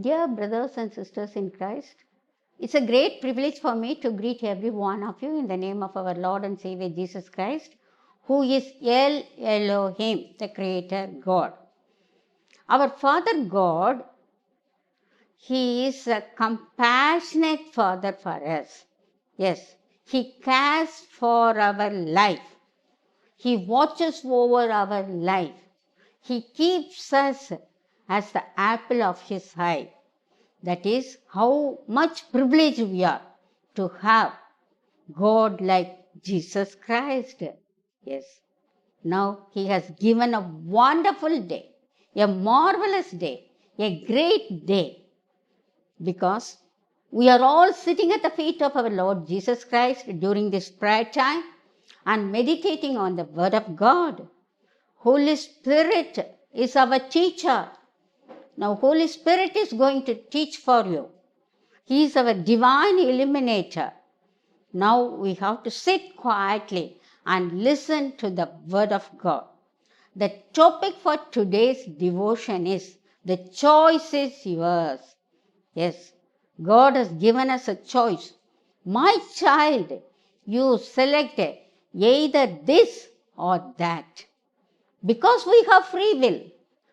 Dear brothers and sisters in Christ, it's a great privilege for me to greet every one of you in the name of our Lord and Savior Jesus Christ, who is El Elohim, the Creator God. Our Father God, He is a compassionate Father for us. Yes, He cares for our life. He watches over our life. He keeps us as the apple of His eye. That is how much privilege we are to have God like Jesus Christ. Yes. Now He has given a wonderful day, a marvelous day, a great day, because we are all sitting at the feet of our Lord Jesus Christ during this prayer time and meditating on the Word of God. Holy Spirit is our teacher. Now Holy Spirit is going to teach for you. He is our divine illuminator. Now we have to sit quietly and listen to the Word of God. The topic for today's devotion is the choice is yours. Yes, God has given us a choice. My child, you select either this or that. Because we have free will.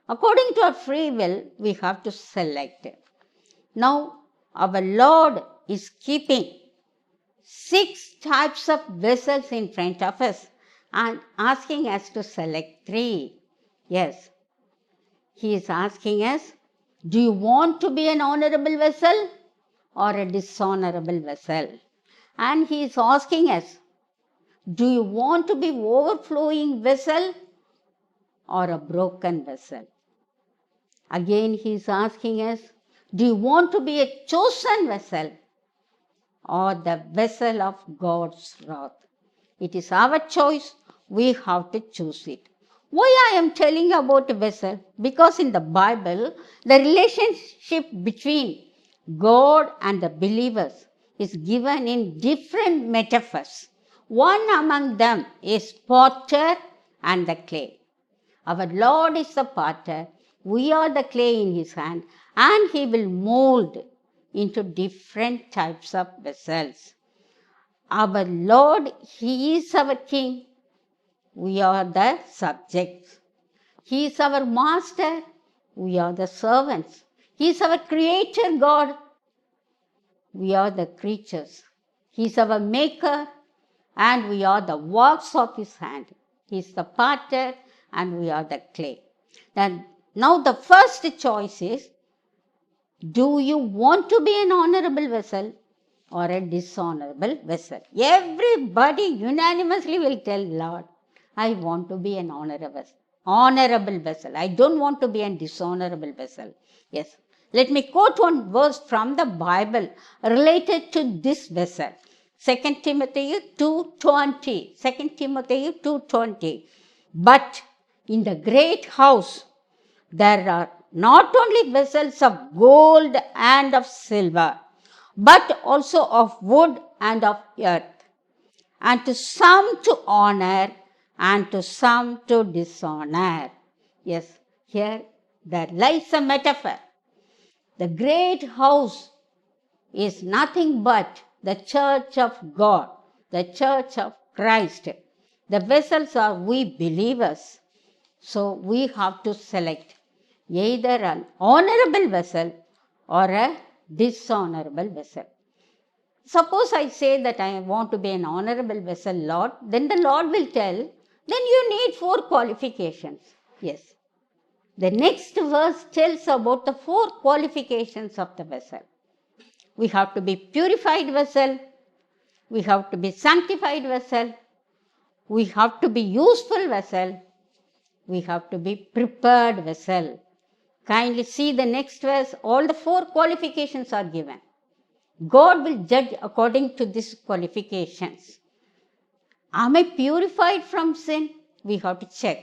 According to our free will, we have to select. Now, our Lord is keeping 6 types of vessels in front of us and asking us to select 3. Yes, He is asking us, do you want to be an honorable vessel or a dishonorable vessel? And He is asking us, do you want to be overflowing vessel or a broken vessel? Again, He is asking us, do you want to be a chosen vessel or the vessel of God's wrath? It is our choice. We have to choose it. Why I am telling about a vessel? Because in the Bible, the relationship between God and the believers is given in different metaphors. One among them is potter and the clay. Our Lord is the potter, we are the clay in His hand, and He will mold into different types of vessels. Our Lord, He is our King, we are the subjects. He is our Master, we are the servants. He is our Creator God, we are the creatures. He is our Maker, and we are the works of His hand. He is the potter, and we are the clay. And now the first choice is, do you want to be an honorable vessel or a dishonorable vessel? Everybody unanimously will tell, Lord, I want to be an honorable vessel. I don't want to be a dishonorable vessel. Yes. Let me quote one verse from the Bible related to this vessel. 2 Timothy 2:20. 2 Timothy 2:20. But in the great house there are not only vessels of gold and of silver, but also of wood and of earth, and to some to honor and to some to dishonor. Yes, here there lies a metaphor. The great house is nothing but the church of God, the church of Christ. The vessels are we believers. So we have to select either an honorable vessel or a dishonorable vessel. Suppose I say that I want to be an honorable vessel, Lord, then the Lord will tell, then you need 4 qualifications. Yes. The next verse tells about the 4 qualifications of the vessel. We have to be purified vessel, we have to be sanctified vessel, we have to be useful vessel, we have to be prepared vessel. Kindly see the next verse, all the 4 qualifications are given. God will judge according to these qualifications. Am I purified from sin? We have to check.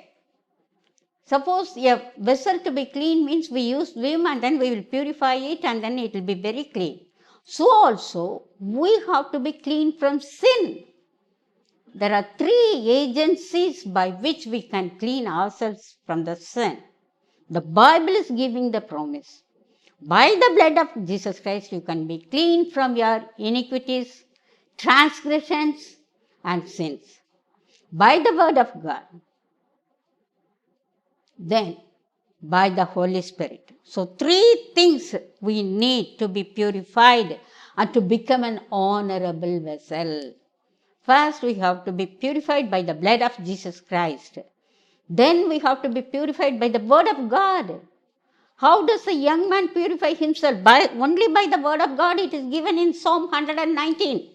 Suppose a vessel to be clean means we use vim and then we will purify it and then it will be very clean. So also we have to be clean from sin. There are 3 agencies by which we can clean ourselves from the sin. The Bible is giving the promise. By the blood of Jesus Christ, you can be clean from your iniquities, transgressions, and sins. By the word of God. Then, by the Holy Spirit. So, three things we need to be purified and to become an honorable vessel. First, we have to be purified by the blood of Jesus Christ. Then we have to be purified by the word of God. How does a young man purify himself? Only by the word of God. It is given in Psalm 119.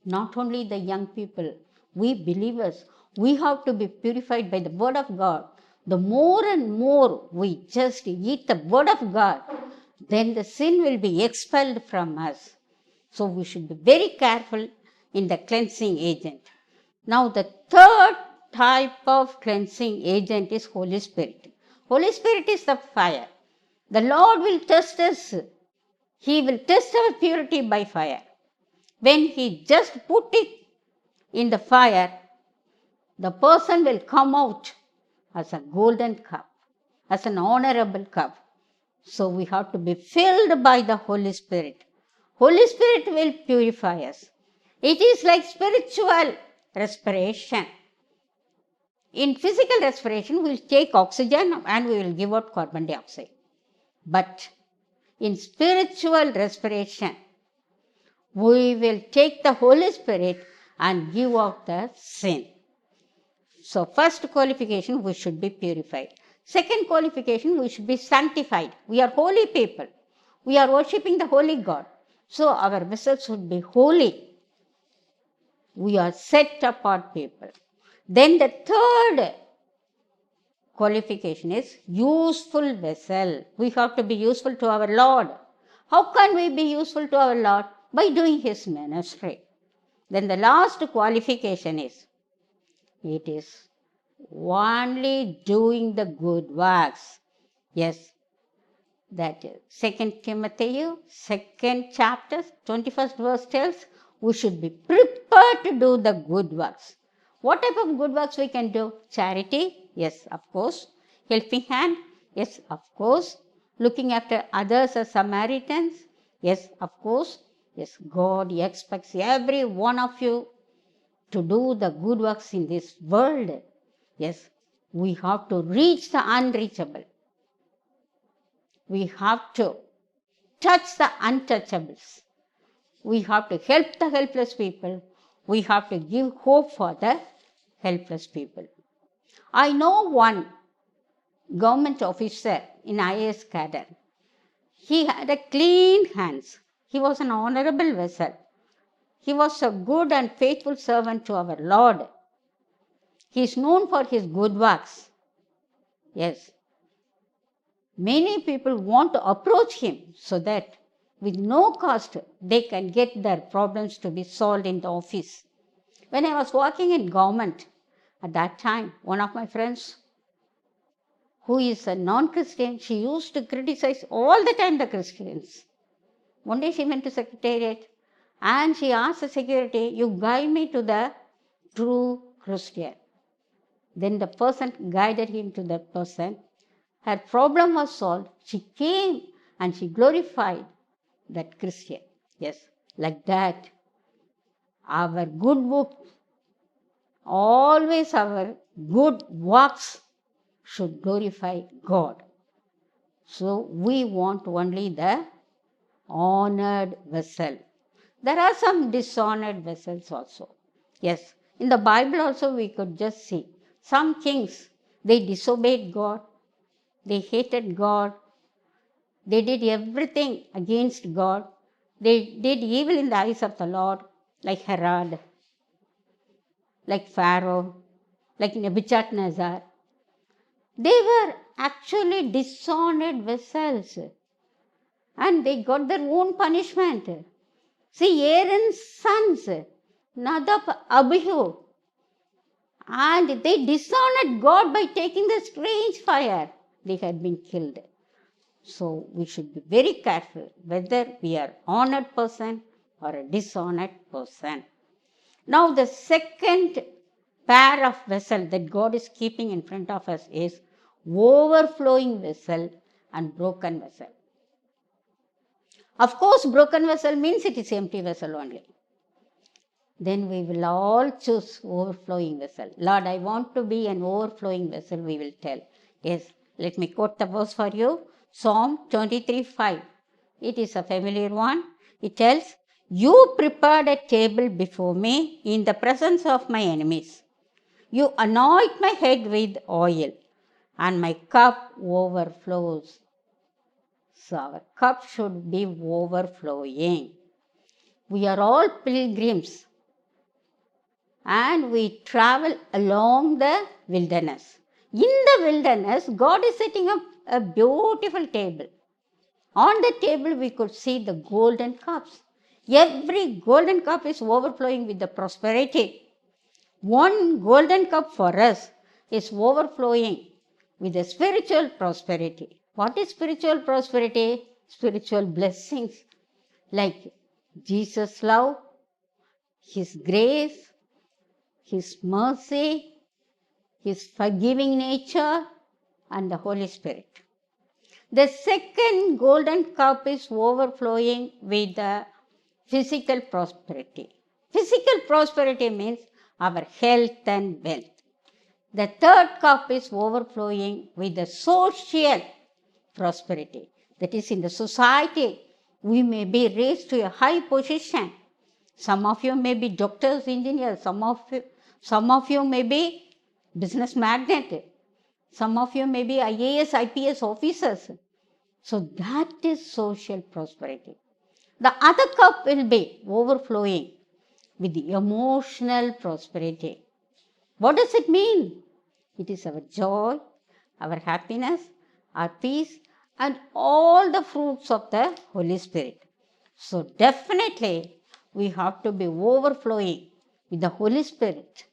Not only the young people, we believers, we have to be purified by the word of God. The more and more we just eat the word of God, then the sin will be expelled from us. So we should be very careful in the cleansing agent. Now the third type of cleansing agent is Holy Spirit. Holy Spirit is the fire. The Lord will test us. He will test our purity by fire. When He just put it in the fire, the person will come out as a golden cup, as an honorable cup. So we have to be filled by the Holy Spirit. Holy Spirit will purify us. It is like spiritual respiration. In physical respiration, we will take oxygen and we will give out carbon dioxide. But in spiritual respiration, we will take the Holy Spirit and give out the sin. So, first qualification, we should be purified. Second qualification, we should be sanctified. We are holy people. We are worshipping the holy God. So, our vessels should be holy. We are set apart people. Then the third qualification is useful vessel. We have to be useful to our Lord. How can we be useful to our Lord? By doing His ministry. Then the last qualification is, it is only doing the good works. Yes, that is 2 Timothy, 2nd chapter, 21st verse tells, we should be prepared to do the good works. What type of good works we can do? Charity? Yes, of course. Helping hand? Yes, of course. Looking after others as Samaritans? Yes, of course. Yes, God expects every one of you to do the good works in this world. Yes, we have to reach the unreachable. We have to touch the untouchables. We have to help the helpless people. We have to give hope for the helpless people. I know one government officer in IAS cadre. He had a clean hands. He was an honorable vessel. He was a good and faithful servant to our Lord. He is known for his good works. Yes. Many people want to approach him so that with no cost they can get their problems to be solved in the office. When I was working in government, at that time, one of my friends who is a non-Christian, she used to criticize all the time the Christians. One day she went to secretariat and she asked the security, you guide me to the true Christian. Then the person guided him to that person. Her problem was solved. She came and she glorified that Christian. Yes, like that. Our good book, always our good works should glorify God. So we want only the honored vessel. There are some dishonored vessels also. Yes, in the Bible also we could just see some kings, they disobeyed God, they hated God, they did everything against God, they did evil in the eyes of the Lord, like Herod, like Pharaoh, like Nebuchadnezzar. They were actually dishonored vessels and they got their own punishment. See, Aaron's sons, Nadab, Abihu, and they dishonored God by taking the strange fire. They had been killed. So we should be very careful whether we are honored person or a dishonored person. Now the second pair of vessel that God is keeping in front of us is overflowing vessel and broken vessel. Of course, broken vessel means it is empty vessel only. Then we will all choose overflowing vessel. Lord, I want to be an overflowing vessel, we will tell. Yes, let me quote the verse for you. Psalm 23:5. It is a familiar one. It tells, you prepared a table before me in the presence of my enemies. You anoint my head with oil, and my cup overflows. So our cup should be overflowing. We are all pilgrims, and we travel along the wilderness. In the wilderness, God is setting up a beautiful table. On the table, we could see the golden cups. Every golden cup is overflowing with the prosperity. One golden cup for us is overflowing with the spiritual prosperity. What is spiritual prosperity? Spiritual blessings like Jesus' love, His grace, His mercy, His forgiving nature, and the Holy Spirit. The second golden cup is overflowing with the physical prosperity. Physical prosperity means our health and wealth. The third cup is overflowing with the social prosperity. That is, in the society, we may be raised to a high position. Some of you may be doctors, engineers. Some of you may be business magnate. Some of you may be IAS, IPS officers. So that is social prosperity. The other cup will be overflowing with the emotional prosperity. What does it mean? It is our joy, our happiness, our peace, and all the fruits of the Holy Spirit. So definitely we have to be overflowing with the Holy Spirit.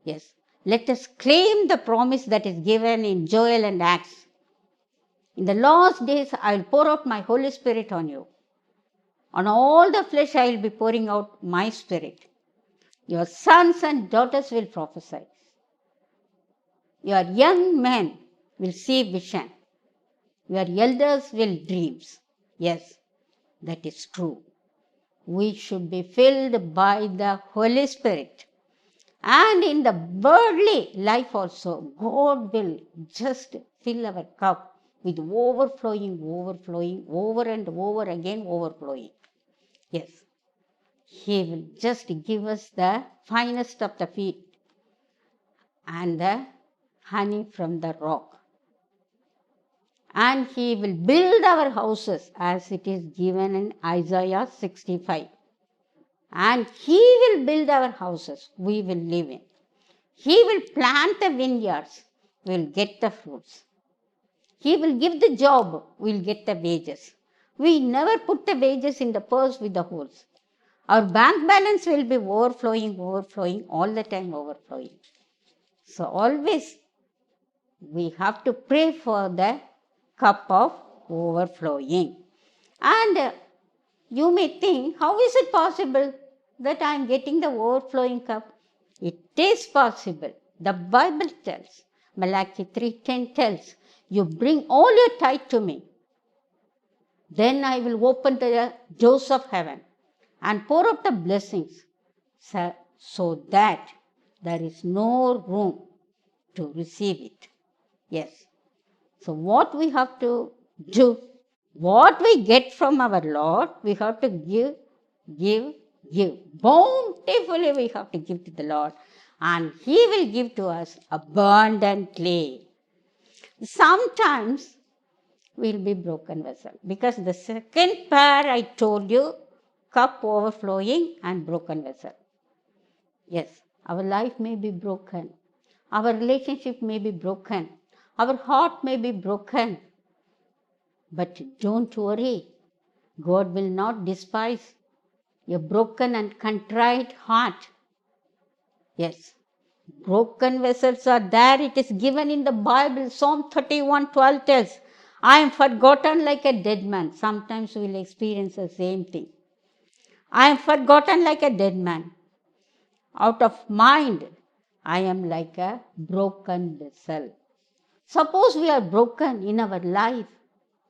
Yes, let us claim the promise that is given in Joel and Acts. In the last days, I will pour out my Holy Spirit on you. On all the flesh, I will be pouring out my Spirit. Your sons and daughters will prophesy. Your young men will see vision. Your elders will dreams. Yes, that is true. We should be filled by the Holy Spirit. And in the worldly life also, God will just fill our cup with overflowing, over and over again, overflowing. Yes, He will just give us the finest of the feet and the honey from the rock. And He will build our houses as it is given in Isaiah 65. And He will build our houses, we will live in. He will plant the vineyards, we will get the fruits. He will give the job, we will get the wages. We never put the wages in the purse with the holes. Our bank balance will be overflowing, all the time overflowing. So always we have to pray for the cup of overflowing. And you may think, how is it possible that I am getting the overflowing cup? It is possible. The Bible tells, Malachi 3:10 tells, you bring all your tithe to me. Then I will open the doors of heaven and pour out the blessings so that there is no room to receive it. Yes. So what we have to do, what we get from our Lord, we have to give. Bountifully we have to give to the Lord, and He will give to us abundantly. Sometimes we'll be broken vessel, because the second pair I told you, cup overflowing and broken vessel. Yes, our life may be broken. Our relationship may be broken. Our heart may be broken. But don't worry. God will not despise a broken and contrite heart. Yes, broken vessels are there. It is given in the Bible. Psalm 31:12 tells, I am forgotten like a dead man. Sometimes we will experience the same thing. I am forgotten like a dead man. Out of mind, I am like a broken vessel. Suppose we are broken in our life,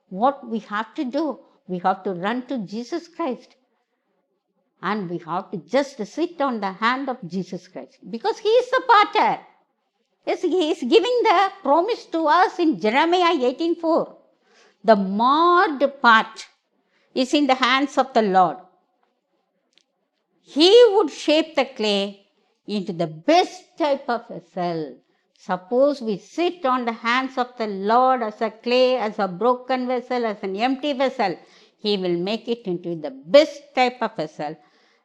what we have to do? We have to run to Jesus Christ. And we have to just sit on the hand of Jesus Christ. Because He is the potter. Yes, He is giving the promise to us in Jeremiah 18:4. The marred part is in the hands of the Lord. He would shape the clay into the best type of vessel. Suppose we sit on the hands of the Lord as a clay, as a broken vessel, as an empty vessel, He will make it into the best type of vessel.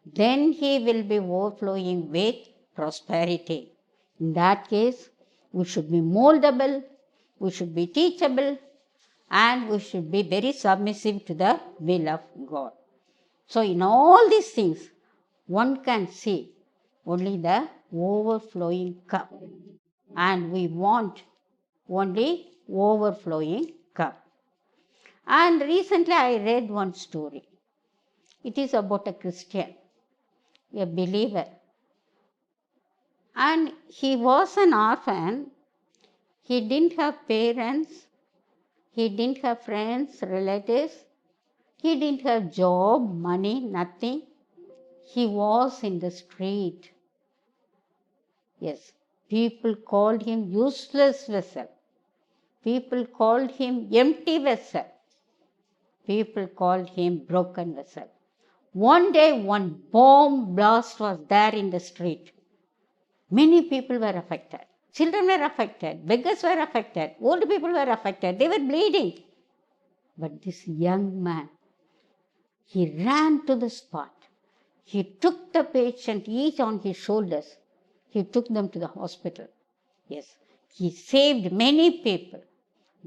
Then He will be overflowing with prosperity. In that case, we should be moldable, we should be teachable, and we should be very submissive to the will of God. So in all these things, one can see only the overflowing cup. And we want only overflowing cup. And recently I read one story. It is about a Christian, a believer. And he was an orphan. He didn't have parents. He didn't have friends, relatives. He didn't have job, money, nothing. He was in the street. Yes, people called him useless vessel. People called him empty vessel. People called him broken vessel. One day, one bomb blast was there in the street. Many people were affected. Children were affected. Beggars were affected. Old people were affected. They were bleeding. But this young man, he ran to the spot. He took the patient each on his shoulders. He took them to the hospital. Yes, he saved many people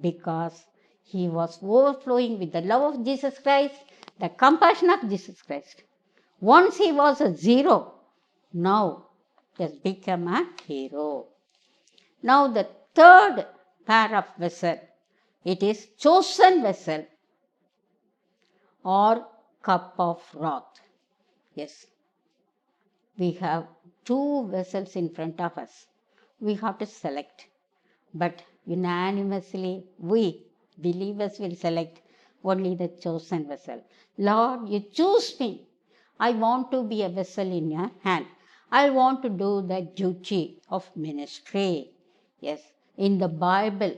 because he was overflowing with the love of Jesus Christ, the compassion of Jesus Christ. Once he was a zero, now he has become a hero. Now the third pair of vessel, it is chosen vessel or cup of wrath. Yes, we have two vessels in front of us. We have to select. But unanimously, we believers will select only the chosen vessel. Lord, you choose me. I want to be a vessel in your hand. I want to do the duty of ministry. Yes, in the Bible,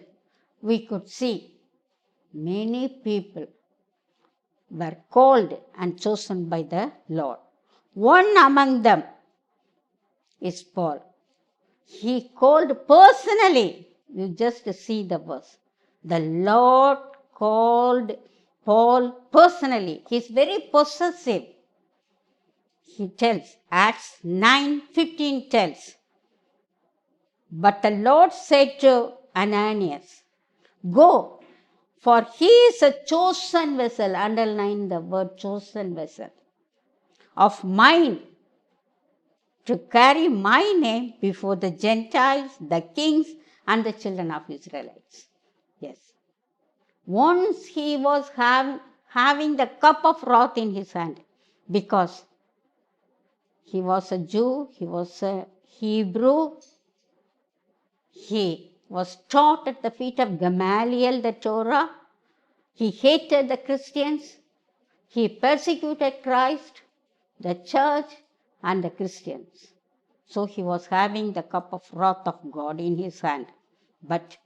we could see many people were called and chosen by the Lord. One among them is Paul. He called personally. You just see the verse. The Lord called Paul personally. He is very possessive. He tells, Acts 9:15 tells, but the Lord said to Ananias, go, for he is a chosen vessel. Underline the word chosen vessel of mine to carry my name before the Gentiles, the kings, and the children of Israelites. Yes. Once he was having the cup of wrath in his hand because he was a Jew, he was a Hebrew, he was taught at the feet of Gamaliel the Torah, he hated the Christians, he persecuted Christ, the church, and the Christians. So he was having the cup of wrath of God in his hand. But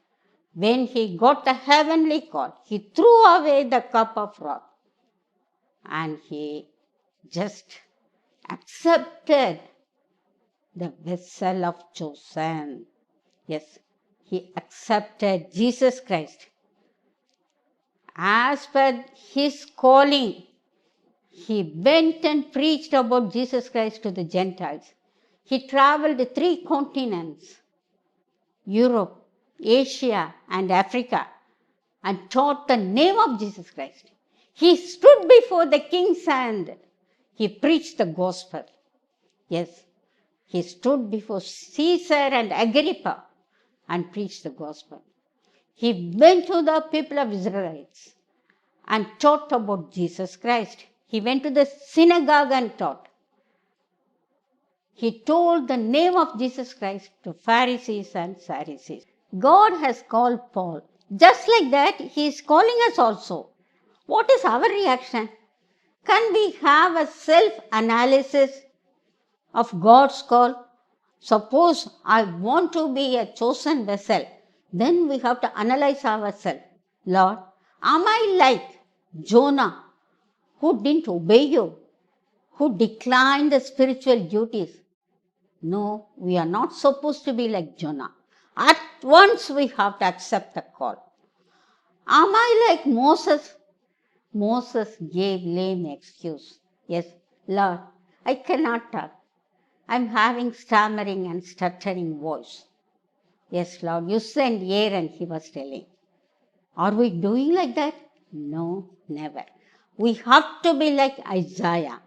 when he got the heavenly call, he threw away the cup of wrath and he just accepted the vessel of chosen. Yes, he accepted Jesus Christ. As per his calling, he went and preached about Jesus Christ to the Gentiles. He traveled 3 continents, Europe, Asia, and Africa, and taught the name of Jesus Christ. He stood before the kings and he preached the gospel. Yes, he stood before Caesar and Agrippa and preached the gospel. He went to the people of Israelites and taught about Jesus Christ. He went to the synagogue and taught. He told the name of Jesus Christ to Pharisees and Sadducees. God has called Paul. Just like that, he is calling us also. What is our reaction? Can we have a self-analysis of God's call? Suppose I want to be a chosen vessel, then we have to analyze ourselves. Lord, am I like Jonah, who didn't obey you, who declined the spiritual duties? No, we are not supposed to be like Jonah. At once we have to accept the call. Am I like Moses? Moses gave lame excuse. Yes, Lord, I cannot talk. I'm having stammering and stuttering voice. Yes, Lord, you send Aaron, he was telling. Are we doing like that? No, never. We have to be like Isaiah.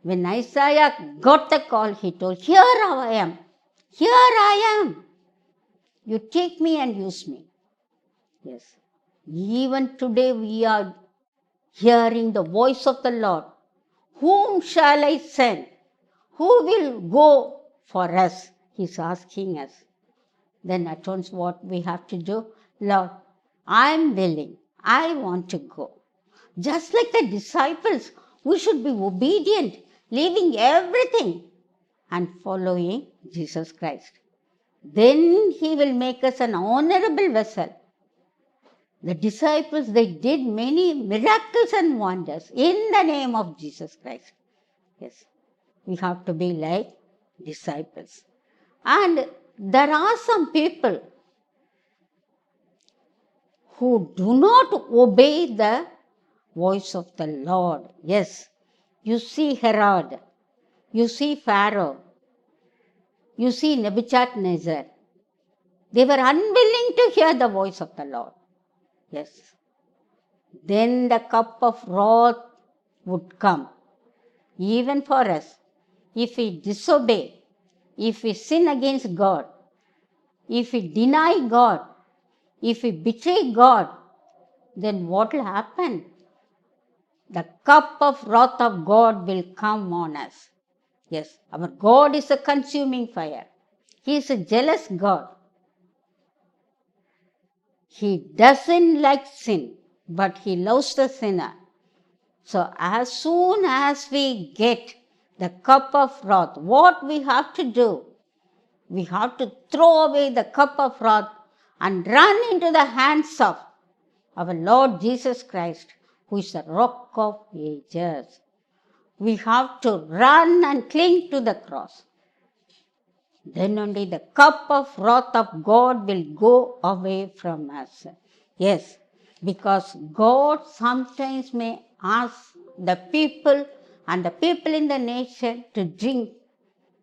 When Isaiah got the call, he told, here I am. Here I am. You take me and use me. Yes. Even today we are hearing the voice of the Lord. Whom shall I send? Who will go for us? He's asking us. Then at once what we have to do? Lord, I'm willing. I want to go. Just like the disciples, we should be obedient, leaving everything and following Jesus Christ. Then he will make us an honorable vessel. The disciples, they did many miracles and wonders in the name of Jesus Christ. Yes, we have to be like disciples. And there are some people who do not obey the voice of the Lord. Yes, you see Herod, you see Pharaoh, you see Nebuchadnezzar. They were unwilling to hear the voice of the Lord. Yes. Then the cup of wrath would come, even for us. If we disobey, if we sin against God, if we deny God, if we betray God, then what will happen? The cup of wrath of God will come on us. Yes, our God is a consuming fire. He is a jealous God. He doesn't like sin, but he loves the sinner. So as soon as we get the cup of wrath, what we have to do? We have to throw away the cup of wrath and run into the hands of our Lord Jesus Christ, who is the rock of ages. We have to run and cling to the cross. Then only the cup of wrath of God will go away from us. Yes, because God sometimes may ask the people and the people in the nation to drink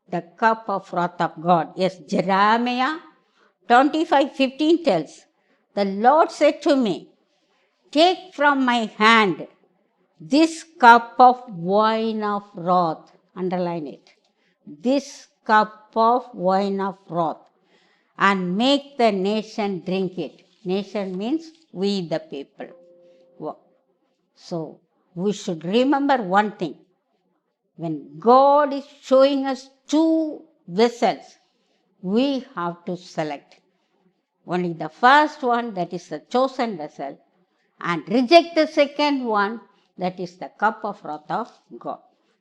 the cup of wrath of God. Yes, Jeremiah 25:15 tells, the Lord said to me, take from my hand this cup of wine of wrath. Underline it. This cup of wine of wrath, and make the nation drink it. Nation means we the people. So we should remember one thing. When God is showing us two vessels, we have to select only the first one, that is the chosen vessel, and reject the second one, that is the cup of wrath of God.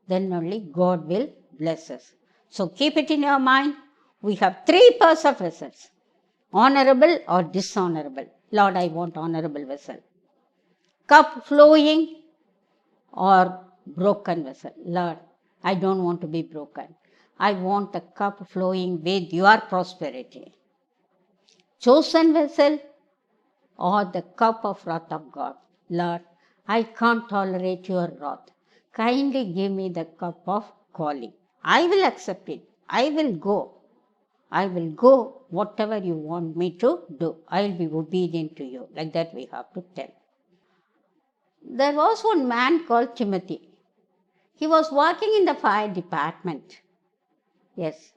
Then only God will bless us. So keep it in your mind. We have three pairs of vessels, honorable or dishonorable. Lord, I want honorable vessel. Cup flowing or broken vessel. Lord, I don't want to be broken. I want a cup flowing with your prosperity. Chosen vessel or the cup of wrath of God. Lord, I can't tolerate your wrath. Kindly give me the cup of calling. I will accept it. I will go. I will go whatever you want me to do. I will be obedient to you. Like that we have to tell. There was one man called Timothy. He was working in the fire department. Yes.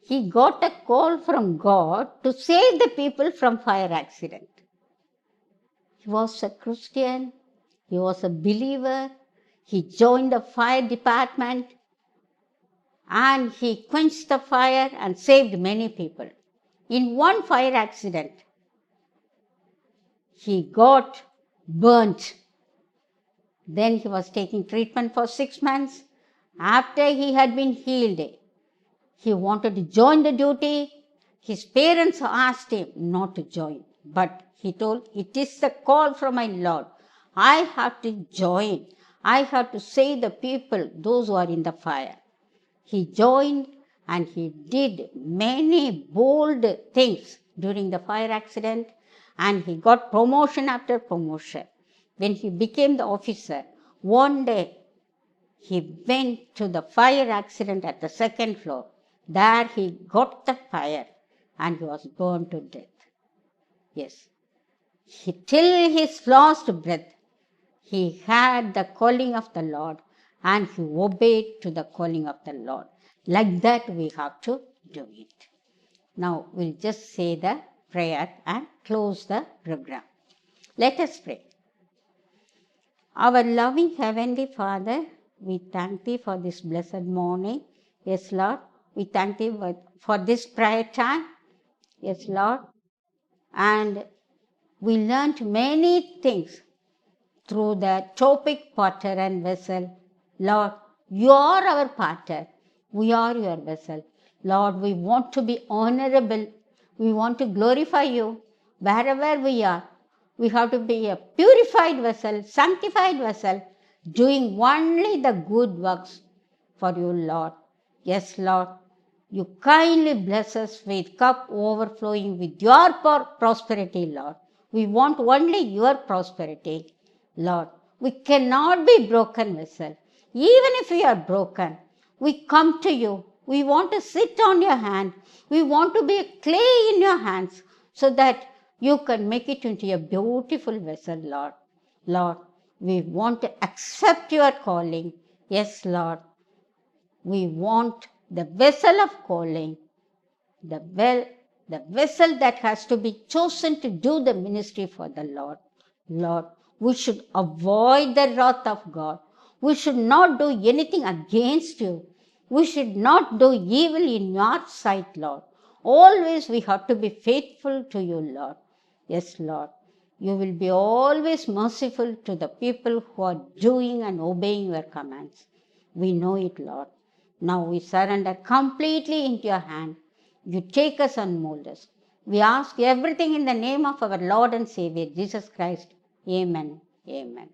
He got a call from God to save the people from fire accident. He was a Christian. He was a believer. He joined the fire department and he quenched the fire and saved many people. In one fire accident, he got burnt. Then he was taking treatment for 6 months. After he had been healed, he wanted to join the duty. His parents asked him not to join, but he told, "It is the call from my Lord. I have to join. I have to save the people, those who are in the fire." He joined and he did many bold things during the fire accident, and he got promotion after promotion. When he became the officer, one day he went to the fire accident at the second floor. There he got the fire and he was burned to death. Yes. Till his last breath, he had the calling of the Lord and he obeyed to the calling of the Lord. Like that we have to do it. Now we'll just say the prayer and close the program. Let us pray. Our loving Heavenly Father, we thank Thee for this blessed morning. Yes, Lord. We thank Thee for this prayer time. Yes, Lord. And we learned many things through the topic potter and vessel. Lord, you are our potter. We are your vessel. Lord, we want to be honorable. We want to glorify you wherever we are. We have to be a purified vessel, sanctified vessel, doing only the good works for you, Lord. Yes, Lord. You kindly bless us with cup overflowing with your prosperity, Lord. We want only your prosperity, Lord. We cannot be broken vessel. Even if we are broken, we come to you. We want to sit on your hand. We want to be clay in your hands so that you can make it into a beautiful vessel, Lord. Lord, we want to accept your calling. Yes, Lord. We want the vessel of calling, the vessel that has to be chosen to do the ministry for the Lord. Lord, we should avoid the wrath of God. We should not do anything against you. We should not do evil in your sight, Lord. Always we have to be faithful to you, Lord. Yes, Lord. You will be always merciful to the people who are doing and obeying your commands. We know it, Lord. Now we surrender completely into your hand. You take us and mold us. We ask everything in the name of our Lord and Savior, Jesus Christ. Amen. Amen.